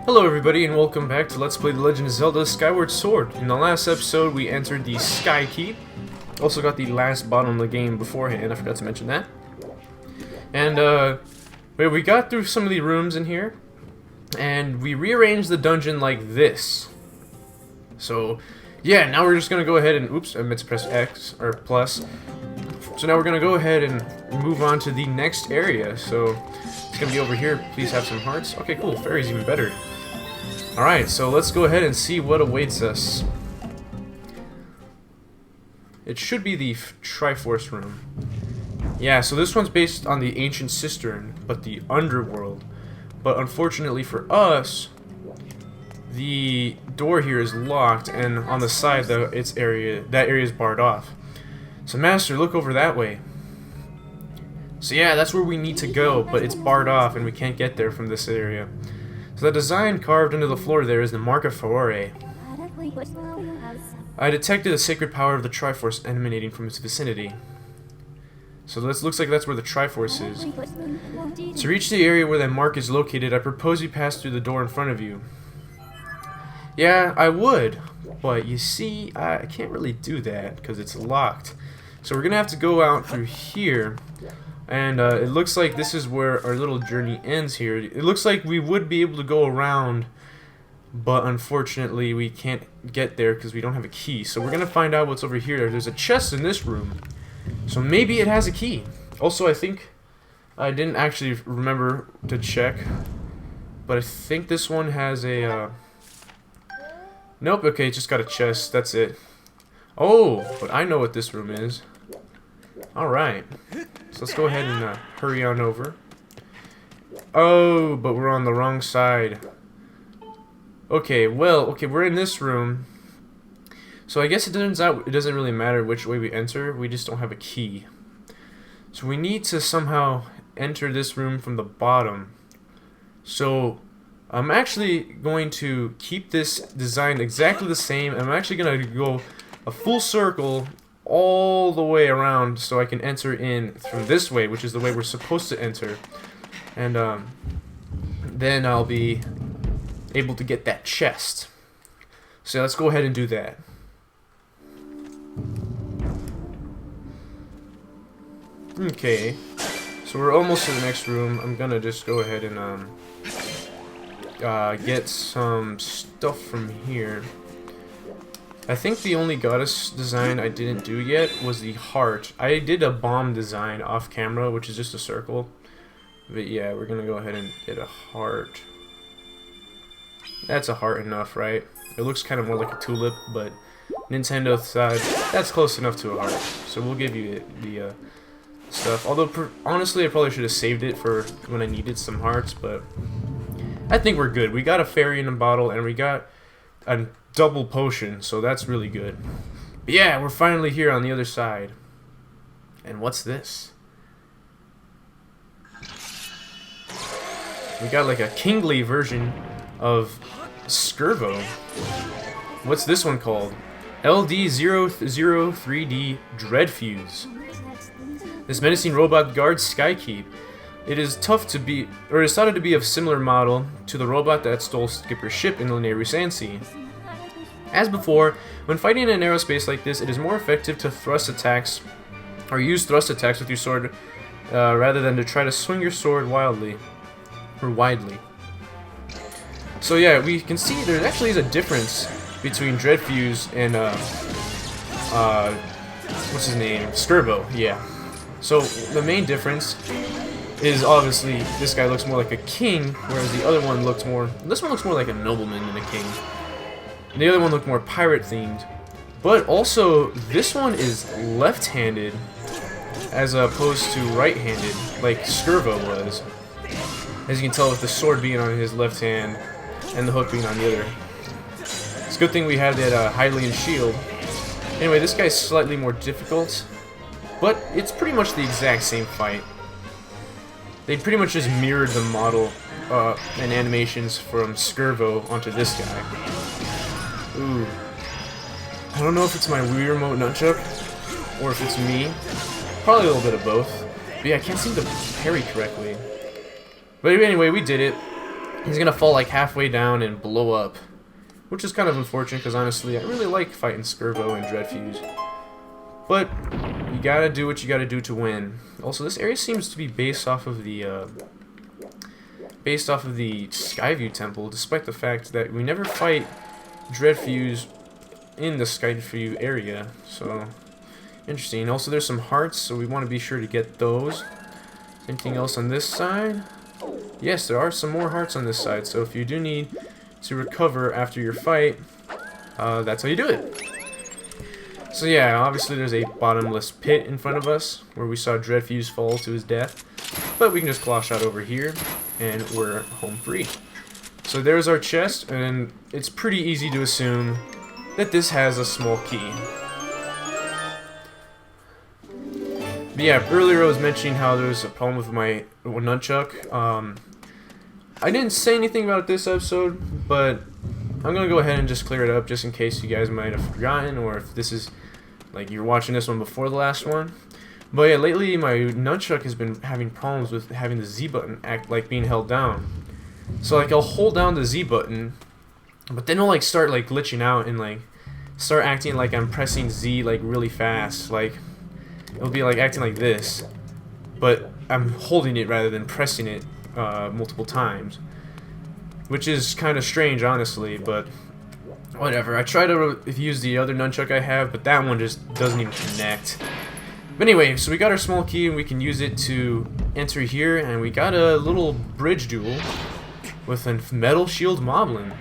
Hello everybody and welcome back to Let's Play The Legend of Zelda Skyward Sword. In the last episode we entered the Sky Keep. Also got the last bottle in the game beforehand, I forgot to mention that. And we got through some of the rooms in here. And we rearranged the dungeon like this. So yeah, now we're just gonna go ahead and oops, I meant to press X or plus. So now we're gonna go ahead and move on to the next area. So it's gonna be over here. Please have some hearts. Okay, cool. Fairy's even better. Alright, so let's go ahead and see what awaits us. It should be the Triforce room. Yeah, so this one's based on the ancient cistern, but the underworld. But unfortunately for us, the door here is locked, and on the side, that area is barred off. So Master, look over that way. So yeah, that's where we need to go, but it's barred off, and we can't get there from this area. So the design carved into the floor there is the Mark of Power. I detected the sacred power of the Triforce emanating from its vicinity. So this looks like that's where the Triforce is. To reach the area where that mark is located, I propose you pass through the door in front of you. Yeah, I would, but you see, I can't really do that because it's locked. So we're gonna have to go out through here. And it looks like this is where our little journey ends here. It looks like we would be able to go around, but unfortunately we can't get there because we don't have a key. So we're going to find out what's over here. There's a chest in this room, so maybe it has a key. Also, I think I didn't actually remember to check, but I think this one has a... Nope, okay, it just got a chest. That's it. Oh, but I know what this room is. Alright, so let's go ahead and hurry on over. Oh, but we're on the wrong side. Okay, well, we're in this room. So I guess it turns out it doesn't really matter which way we enter, we just don't have a key. So we need to somehow enter this room from the bottom. So I'm actually going to keep this design exactly the same. I'm actually going to go a full circle all the way around so I can enter in from this way, which is the way we're supposed to enter. And then I'll be able to get that chest. So let's go ahead and do that. Okay, so we're almost to the next room. I'm gonna just go ahead and get some stuff from here. I think the only goddess design I didn't do yet was the heart. I did a bomb design off camera, which is just a circle. But yeah, we're gonna go ahead and get a heart. That's a heart enough, right? It looks kind of more like a tulip, but Nintendo side, that's close enough to a heart. So we'll give you the stuff. Although, honestly, I probably should have saved it for when I needed some hearts, but I think we're good. We got a fairy in a bottle, and we got a double potion, so that's really good. But yeah, we're finally here on the other side. And what's this? We got like a kingly version of Skirbo. What's this one called? LD003D Dreadfuse. This menacing robot guards Skykeep. It is tough to be, or is thought to be of similar model to the robot that stole Skipper's ship in the Nehru Sea. As before, when fighting in an aerospace like this, it is more effective to thrust attacks, or use thrust attacks with your sword, rather than to try to swing your sword widely. So yeah, we can see there actually is a difference between Dreadfuse and what's his name? Skirbo, yeah. So the main difference is obviously this guy looks more like a king, whereas the other one looks more... This one looks more like a nobleman than a king. And the other one looked more pirate themed. But also, this one is left-handed as opposed to right-handed, like Skirbo was. As you can tell with the sword being on his left hand and the hook being on the other. It's a good thing we have that Hylian shield. Anyway, this guy's slightly more difficult, but it's pretty much the exact same fight. They pretty much just mirrored the model and animations from Skirbo onto this guy. Ooh. I don't know if it's my Wii Remote nunchuck or if it's me. Probably a little bit of both. But yeah, I can't seem to parry correctly. But anyway, we did it. he's gonna fall like halfway down and blow up, which is kind of unfortunate because honestly I really like fighting Skirbo and Dreadfuse. But you gotta do what you gotta do to win. Also, this area seems to be based off of the Skyview Temple, despite the fact that we never fight Dreadfuse in the Skyview area. So interesting. Also, there's some hearts, so we want to be sure to get those. Anything else on this side? Yes, there are some more hearts on this side. So if you do need to recover after your fight, that's how you do it. So yeah, obviously there's a bottomless pit in front of us where we saw Dreadfuse fall to his death. But we can just claw shot over here and we're home free. So there's our chest, and it's pretty easy to assume that this has a small key. But yeah, earlier I was mentioning how there's a problem with my nunchuck. I didn't say anything about this episode, but I'm gonna go ahead and just clear it up just in case you guys might have forgotten, or if this is like you're watching this one before the last one. But yeah, lately my nunchuck has been having problems with having the Z button act like being held down. So like I'll hold down the Z button, but then it'll like start like glitching out and like start acting like I'm pressing Z like really fast. Like it'll be like acting like this, but I'm holding it rather than pressing it multiple times, which is kind of strange honestly, but whatever. I try to use the other nunchuck I have, but that one just doesn't even connect. But anyway, so we got our small key and we can use it to enter here, and we got a little bridge duel with a metal shield moblin.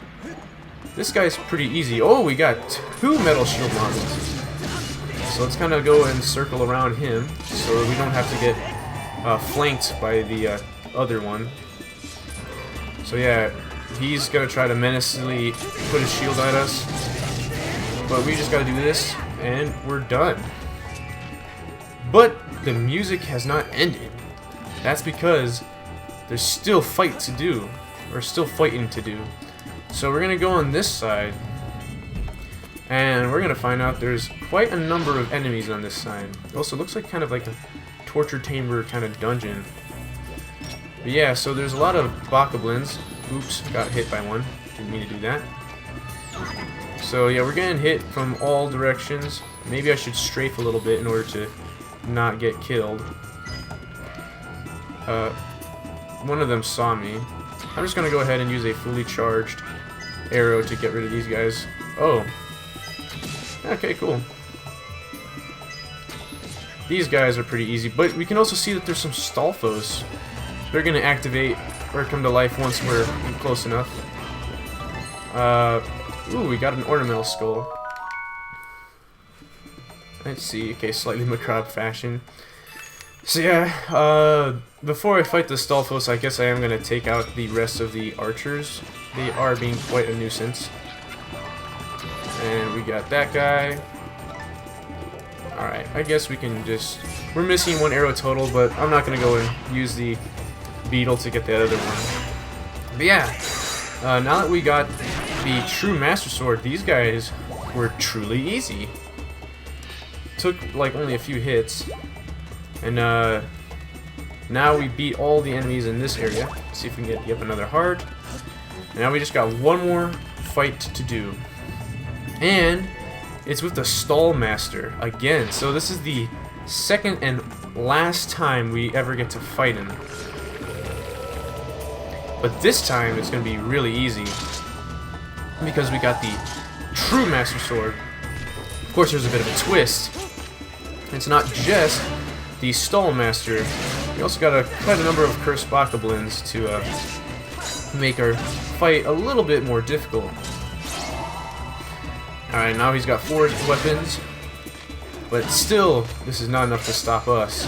This guy's pretty easy. Oh, we got 2 metal shield moblins. So let's kind of go and circle around him so we don't have to get flanked by the other one. So yeah, he's gonna try to menacingly put his shield at us, but we just gotta do this and we're done. But the music has not ended. That's because there's still fight to do, or still fighting to do. So we're gonna go on this side, and we're gonna find out there's quite a number of enemies on this side. Also, it looks like kind of like a torture chamber kind of dungeon. But yeah, so there's a lot of bokoblins. Oops, got hit by one. Didn't mean to do that. So yeah, we're getting hit from all directions. Maybe I should strafe a little bit in order to not get killed. One of them saw me. I'm just gonna go ahead and use a fully charged arrow to get rid of these guys. Oh. Okay, cool. These guys are pretty easy, but we can also see that there's some Stalfos. They're gonna activate or come to life once we're close enough. Ooh, we got an ornamental skull. Let's see. Okay, slightly macabre fashion. So yeah, before I fight the Stalfos, I guess I am gonna take out the rest of the archers. They are being quite a nuisance. And we got that guy. Alright, I guess we can just... We're missing 1 arrow total, but I'm not gonna go and use the beetle to get the other one. But yeah, now that we got the true Master Sword, these guys were truly easy. Took like only a few hits, and now we beat all the enemies in this area. Let's see if we can get yep another heart. And now we just got one more fight to do, and it's with the Stall Master again. So this is the second and last time we ever get to fight him. But this time it's gonna be really easy because we got the true Master Sword. Of course, there's a bit of a twist. It's not just the Stall Master. We also got quite a number of cursed bokoblins to make our fight a little bit more difficult. Alright, now he's got 4 weapons, but still, this is not enough to stop us.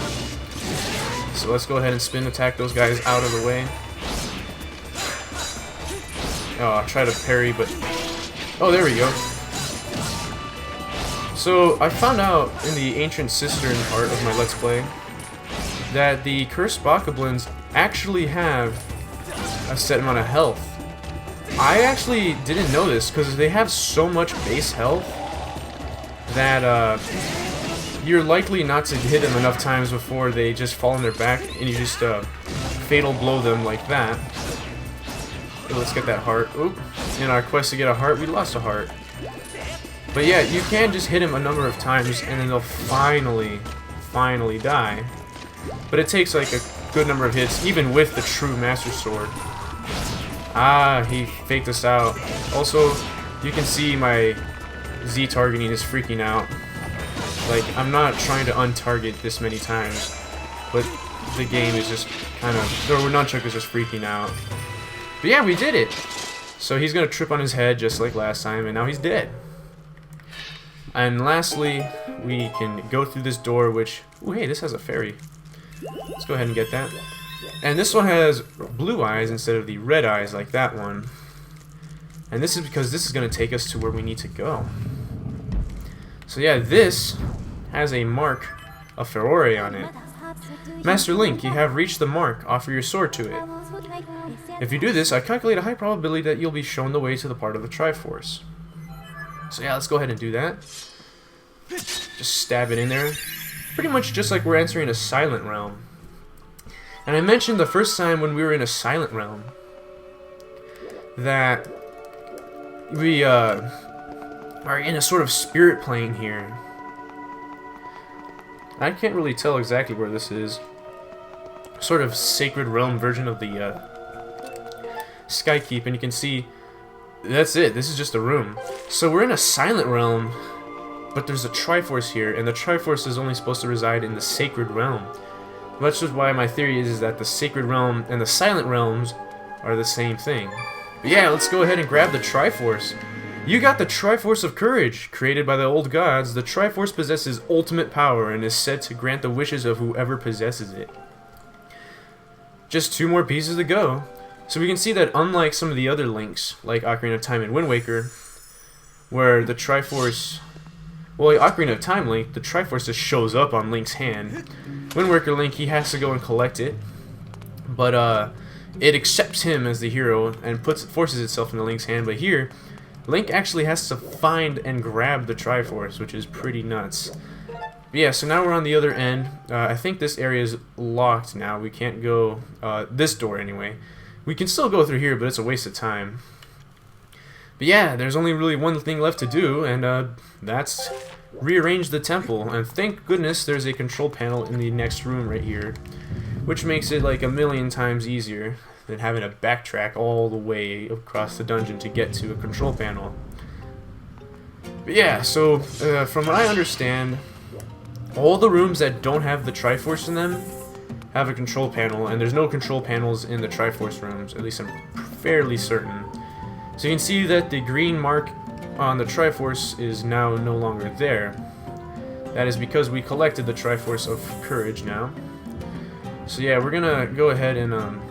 So let's go ahead and spin attack those guys out of the way. Oh, I'll try to parry, but... Oh, there we go. So, I found out in the Ancient Cistern part of my Let's Play that the Cursed Bokoblins actually have a set amount of health. I actually didn't know this because they have so much base health that you're likely not to hit them enough times before they just fall on their back and you just fatal blow them like that. let's get that heart. Oop. In our quest to get a heart, we lost a heart. But yeah, you can just hit him a number of times and then they'll finally die. But it takes like a good number of hits, even with the true Master Sword. Ah, he faked us out. Also, you can see my Z targeting is freaking out. Like, I'm not trying to untarget this many times, but the game is just kind of, the nunchuck is just freaking out. But yeah, we did it! So he's gonna trip on his head just like last time, and now he's dead. And lastly, we can go through this door, which, ooh, hey, this has a fairy. Let's go ahead and get that. And this one has blue eyes instead of the red eyes like that one. And this is because this is going to take us to where we need to go. So yeah, this has a mark of Ferore on it. Master Link, you have reached the mark. Offer your sword to it. If you do this, I calculate a high probability that you'll be shown the way to the part of the Triforce. So yeah, let's go ahead and do that. Just stab it in there. Pretty much just like we're entering a silent realm. And I mentioned the first time when we were in a silent realm that we are in a sort of spirit plane here. I can't really tell exactly where this is. Sort of sacred realm version of the Skykeep, and you can see that's it. This is just a room. So we're in a silent realm, but there's a Triforce here, and the Triforce is only supposed to reside in the sacred realm. That's just why my theory is that the sacred realm and the silent realms are the same thing. But yeah, let's go ahead and grab the Triforce. You got the Triforce of Courage. Created by the old gods, the Triforce possesses ultimate power and is said to grant the wishes of whoever possesses it. Just 2 more pieces to go. So we can see that unlike some of the other links, like Ocarina of Time and Wind Waker, where the Triforce... Well, Ocarina of Time Link, the Triforce just shows up on Link's hand. Wind Waker Link, he has to go and collect it. But it accepts him as the hero and forces itself into Link's hand. But here, Link actually has to find and grab the Triforce, which is pretty nuts. But yeah, so now we're on the other end. I think this area is locked now. We can't go this door anyway. We can still go through here, but it's a waste of time. But yeah, there's only really one thing left to do, and that's rearrange the temple. And thank goodness there's a control panel in the next room right here, which makes it like a million times easier than having to backtrack all the way across the dungeon to get to a control panel. But yeah, so from what I understand, all the rooms that don't have the Triforce in them have a control panel, and there's no control panels in the Triforce rooms, at least I'm fairly certain. So you can see that the green mark on the Triforce is now no longer there. That is because we collected the Triforce of Courage now. So yeah, we're gonna go ahead and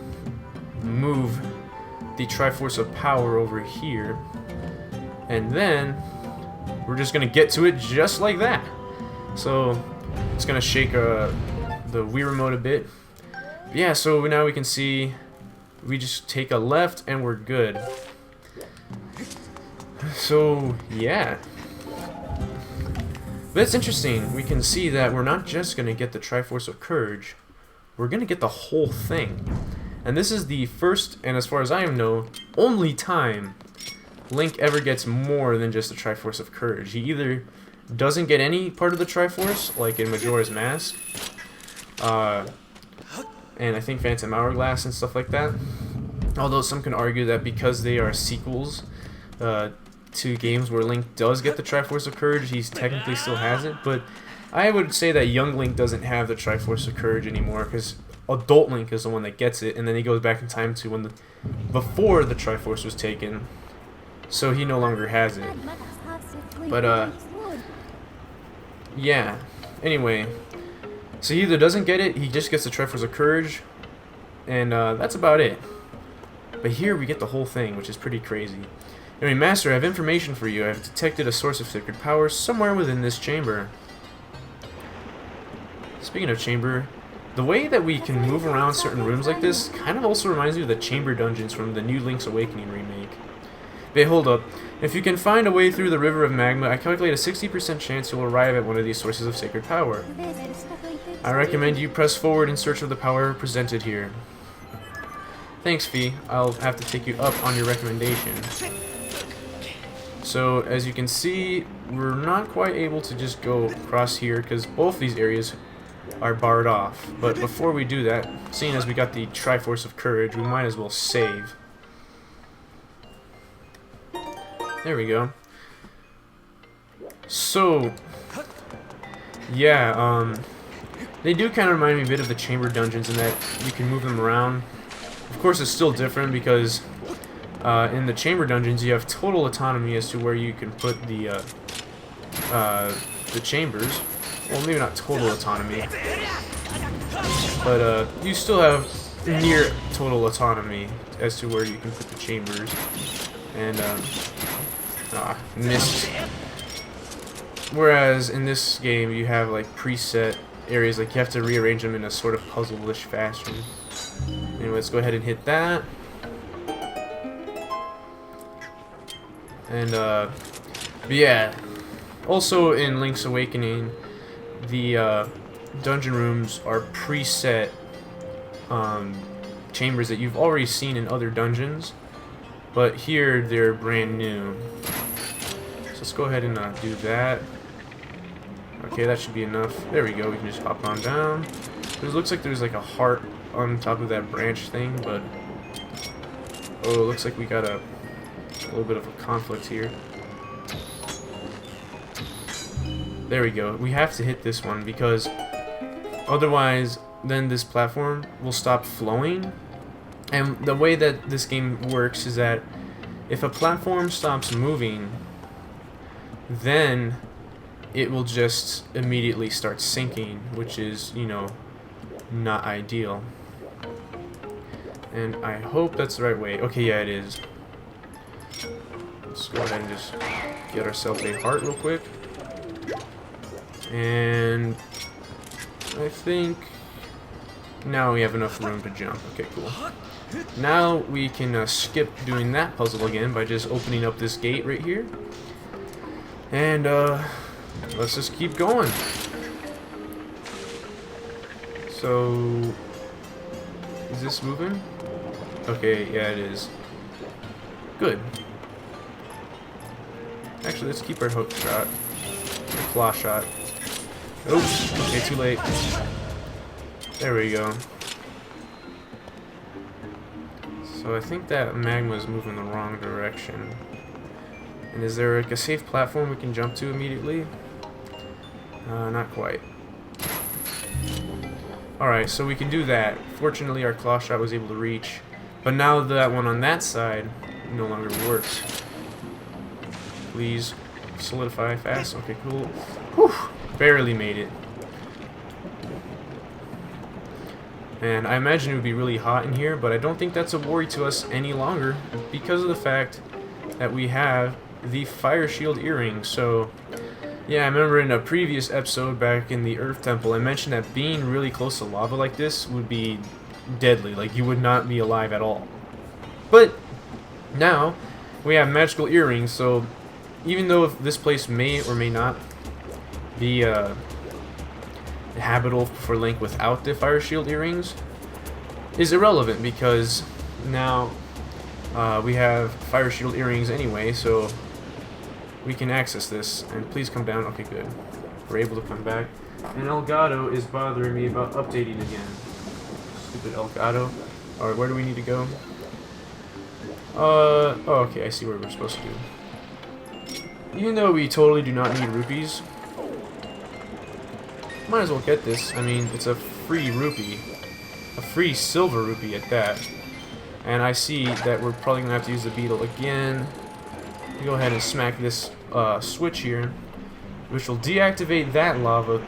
move the Triforce of Power over here, and then we're just gonna get to it just like that. So it's gonna shake the Wii remote a bit. Yeah, so now we can see we just take a left and we're good. So yeah, but it's interesting. We can see that we're not just gonna get the Triforce of Courage, we're gonna get the whole thing. And this is the first, and as far as I know, only time Link ever gets more than just the Triforce of Courage. He either doesn't get any part of the Triforce, like in Majora's Mask, and I think Phantom Hourglass and stuff like that. Although some can argue that because they are sequels to games where Link does get the Triforce of Courage, he technically still has it. But I would say that young Link doesn't have the Triforce of Courage anymore, because adult Link is the one that gets it, and then he goes back in time to when before the Triforce was taken, so he no longer has it. But yeah, anyway, so he either doesn't get it, he just gets the Triforce of Courage, and that's about it. But here we get the whole thing, which is pretty crazy. Anyway, Master, I have information for you. I have detected a source of sacred power somewhere within this chamber. Speaking of chamber, the way that we can move around certain rooms like this kind of also reminds me of the chamber dungeons from the new Link's Awakening remake. But hold up. If you can find a way through the river of magma, I calculate a 60% chance you'll arrive at one of these sources of sacred power. I recommend you press forward in search of the power presented here. Thanks, Fee. I'll have to take you up on your recommendation. So, as you can see, we're not quite able to just go across here because both these areas are barred off. But before we do that, seeing as we got the Triforce of Courage, we might as well save. There we go. So, yeah, they do kind of remind me a bit of the chamber dungeons in that you can move them around. Of course, it's still different because in the chamber dungeons you have total autonomy as to where you can put the chambers. Well, maybe not total autonomy, but you still have near total autonomy as to where you can put the chambers. And missed. Whereas in this game you have like preset areas, like you have to rearrange them in a sort of puzzle-ish fashion. Anyway, let's go ahead and hit that. And but yeah, also in Link's Awakening, the dungeon rooms are preset chambers that you've already seen in other dungeons, but here they're brand new. So let's go ahead and do that. Okay, that should be enough. There we go, we can just hop on down. It looks like there's like a heart on top of that branch thing, but oh, it looks like we got a little bit of a conflict here. There we go. We have to hit this one because otherwise then this platform will stop flowing. And the way that this game works is that if a platform stops moving, then it will just immediately start sinking, which is, you know, not ideal. And I hope that's the right way. Okay, yeah, it is. Let's go ahead and just get ourselves a heart real quick. And I think now we have enough room to jump. Okay, cool. Now we can skip doing that puzzle again by just opening up this gate right here. And let's just keep going. So, is this moving? Okay, yeah, it is. Good. Actually, let's keep our hook shot. Our claw shot. Oops. Okay, too late. There we go. So I think that magma is moving the wrong direction. And is there like a safe platform we can jump to immediately? Not quite. Alright, so we can do that. Fortunately, our claw shot was able to reach. But now that one on that side no longer works. Please solidify fast. Okay, cool. Whew, barely made it. And I imagine it would be really hot in here, but I don't think that's a worry to us any longer because of the fact that we have the Fire Shield earring. So, yeah, I remember in a previous episode back in the Earth Temple, I mentioned that being really close to lava like this would be deadly. Like, you would not be alive at all. But now we have magical earrings, so even though this place may or may not be habitable for Link without the Fire Shield earrings, is irrelevant because now we have Fire Shield earrings anyway, so we can access this. And please come down. Okay, good. We're able to come back. And Elgato is bothering me about updating again. Stupid Elgato. Alright, where do we need to go? Oh, okay, I see where we're supposed to do. Even though we totally do not need rupees, might as well get this. I mean, it's a free rupee. A free silver rupee at that. And I see that we're probably going to have to use the beetle again. Go ahead and smack this switch here, which will deactivate that lava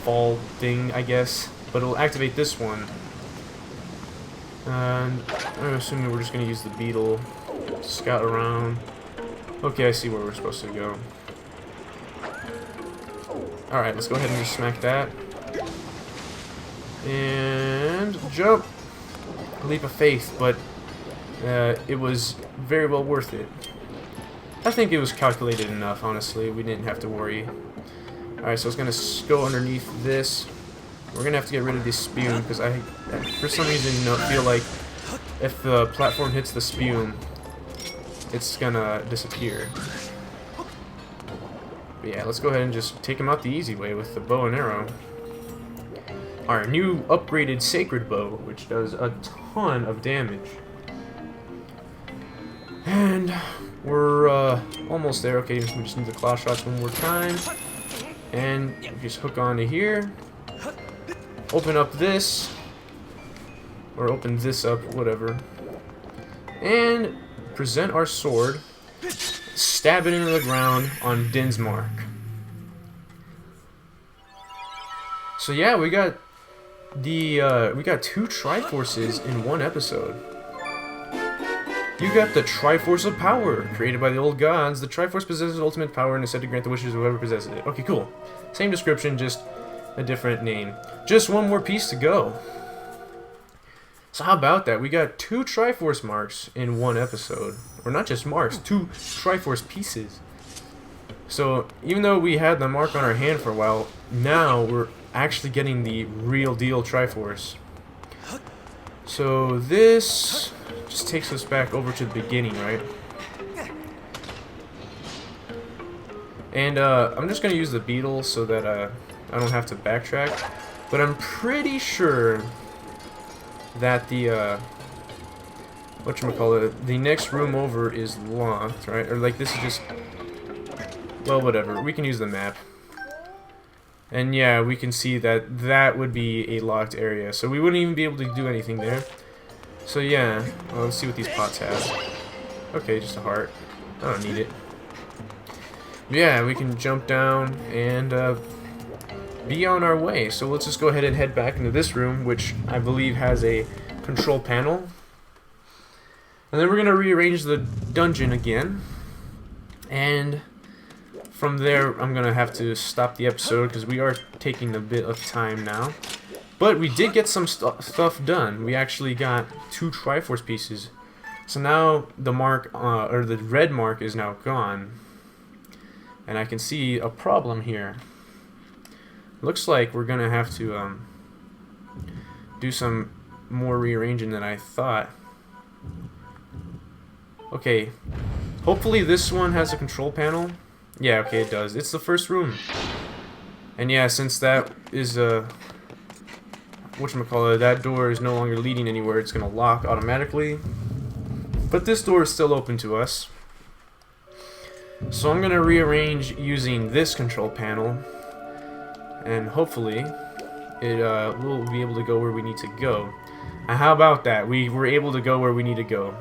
fall thing, I guess. But it'll activate this one. And I'm assuming we're just going to use the beetle to scout around. Okay, I see where we're supposed to go. Alright, let's go ahead and just smack that. And jump! Leap of faith, but it was very well worth it. I think it was calculated enough, honestly. We didn't have to worry. Alright, so I was going to go underneath this. We're going to have to get rid of this spoon, because I, for some reason, feel like if the platform hits the spume, it's gonna disappear. But yeah, let's go ahead and just take him out the easy way with the bow and arrow. Our new upgraded sacred bow, which does a ton of damage. And we're almost there. Okay, we just need the claw shots one more time. And just hook onto here. Open up this. Or open this up, whatever. And present our sword. Stab it into the ground on Din's mark. So yeah, we got we got 2 Triforces in one episode. You got the Triforce of Power, created by the old gods. The Triforce possesses ultimate power and is said to grant the wishes of whoever possesses it. Okay, cool. Same description, just a different name. Just one more piece to go. So how about that? We got 2 Triforce marks in one episode. Or not just marks, 2 Triforce pieces. So even though we had the mark on our hand for a while, now we're actually getting the real deal Triforce. So this just takes us back over to the beginning, right? And I'm just gonna use the beetle so that I don't have to backtrack. But I'm pretty sure that the the next room over is locked, right? Or like this is just, well, whatever. We can use the map. And yeah, we can see that that would be a locked area. So we wouldn't even be able to do anything there. So yeah, well, let's see what these pots have. Okay, just a heart. I don't need it. But yeah, we can jump down and be on our way. So let's just go ahead and head back into this room, which I believe has a control panel. And then we're going to rearrange the dungeon again. And from there, I'm going to have to stop the episode because we are taking a bit of time now. But we did get some stuff done. We actually got 2 Triforce pieces. So now the mark, or the red mark is now gone. And I can see a problem here. Looks like we're going to have to do some more rearranging than I thought. Okay, hopefully this one has a control panel. Yeah, okay, it does. It's the first room. And yeah, since that is whatchamacallit, that door is no longer leading anywhere, it's gonna lock automatically. But this door is still open to us. So I'm gonna rearrange using this control panel. And hopefully it will be able to go where we need to go. And how about that? We were able to go where we need to go.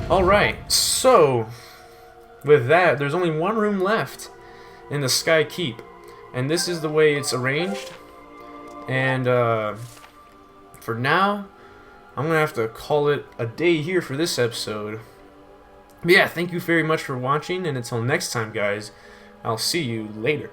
Alright, so with that, there's only one room left in the Sky Keep. And this is the way it's arranged. And for now, I'm going to have to call it a day here for this episode. But yeah, thank you very much for watching. And until next time, guys, I'll see you later.